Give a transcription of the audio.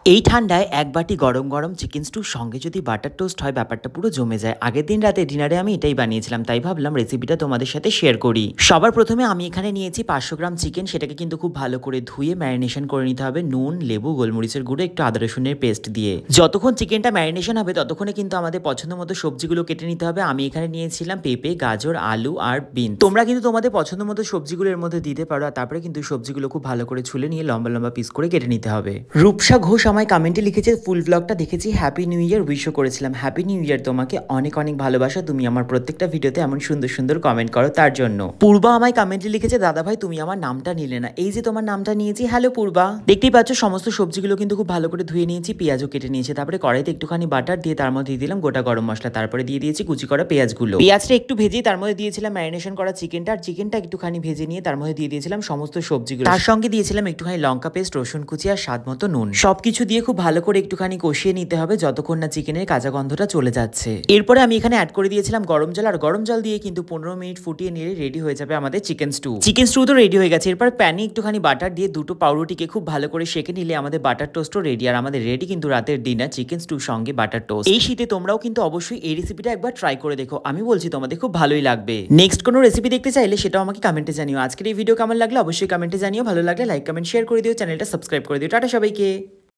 এই ঠান্ডায় এক বাটি গরম গরম চিকেন স্টুর সঙ্গে যদি বাটার টোস্ট হয় ব্যাপারটা পুরো জমে যায়। আগের দিন রাতে ডিনারে আমি এটাই বানিয়েছিলাম, তাই ভাবলাম রেসিপিটা তোমাদের সাথে শেয়ার করি। সবার প্রথমে আমি এখানে নিয়েছি 500 গ্রাম চিকেন। সেটাকে কিন্তু খুব ভালো করে ধুয়ে ম্যারিনেশন করে নিতে হবে নুন, লেবু, গোলমরিচের গুঁড়ো, একটু আদা রসুনের পেস্ট দিয়ে। যতক্ষণ চিকেনটা ম্যারিনেশন হবে ততক্ষণে কিন্তু আমাদের পছন্দ মতো সবজিগুলো কেটে নিতে হবে। আমি এখানে নিয়েছিলাম পেঁপে, গাজর, আলু আর বিন। তোমরা কিন্তু তোমাদের পছন্দ মতো সবজিগুলো এর মধ্যে দিতে পারো। আর তারপরে কিন্তু সবজিগুলো খুব ভালো করে ছুলে নিয়ে লম্বা লম্বা পিস করে কেটে নিতে হবে। রূপসা ঘোষ আমায় কমেন্টে লিখেছে ফুল ব্লগটা দেখেছি, হ্যাপি নিউ ইয়ার উইশও করেছিলাম। হ্যাপি নিউ ইয়ার তোমাকে, অনেক অনেক ভালোবাসা। তুমি আমার প্রত্যেকটা ভিডিওতে এমন সুন্দর সুন্দর কমেন্ট করো তার জন্য। পূর্বা আমায় কমেন্টে লিখেছে, দাদা ভাই তুমি আমার নামটা নিলে না। এই যে তোমার নামটা নিয়েছি। হ্যালো পূর্বা। দেখতেই পাচ্ছ সমস্ত সবজিগুলো কিন্তু খুব ভালো করে ধুয়ে নিয়েছি, পেঁয়াজও কেটে নিয়েছি। তারপরে কড়াইতে একটুখানি বাটার দিয়ে তার মধ্যে দিয়ে দিলাম গোটা গরম মশলা, তারপরে দিয়ে দিয়েছি কুচি করা পেঁয়াজগুলো। পেঁয়াজটা একটু ভেজে তার মধ্যে দিয়েছিলাম ম্যারিনেশন করা চিকেনটা, আর চিকেনটা একটুখানি ভেজে নিয়ে তার মধ্যে দিয়ে দিয়েছিলাম সমস্ত সবজিগুলো। তার সঙ্গে দিয়েছিলাম একটুখানি লঙ্কা পেস্ট, রসুন কুচি আর স্বাদ মতো নুন। সবকিছু দিয়ে খুব ভালো করে একটুখানি কষিয়ে নিতে হবে যতক্ষণ না চিকেনের কাঁচা গন্ধটা চলে যাচ্ছে। এরপরে আমি এখানে অ্যাড করে দিয়েছিলাম গরম জল, আর গরম জল দিয়ে কিন্তু 15 মিনিট ফুটিয়ে নিলে রেডি হয়ে যাবে আমাদের চিকেন স্টু। চিকেন স্টু তো রেডি হয়ে গেছে। এরপর প্যানে একটুখানি বাটার দিয়ে দুটো পাউরুটিকে খুব ভালো করে সেঁকে নিলে আমাদের বাটার টোস্টও রেডি। আর আমাদের রেডি কিন্তু রাতের ডিনার চিকেন স্টু সঙ্গে বাটার টোস্ট। এই শীতে তোমরাও কিন্তু অবশ্যই এই রেসিপিটা একবার ট্রাই করে দেখো, আমি বলছি তোমাদের খুব ভালোই লাগবে। নেক্সট কোনো রেসিপি দেখতে চাইলে সেটাও আমাকে কমেন্টে জানিও। আজকের এই ভিডিও কেমন লাগলো অবশ্যই কমেন্টে জানিও। ভালো লাগলে লাইক কমেন্ট শেয়ার করে দিও, চ্যানেলটা সাবস্ক্রাইব করে দিও। টাটা সবাইকে।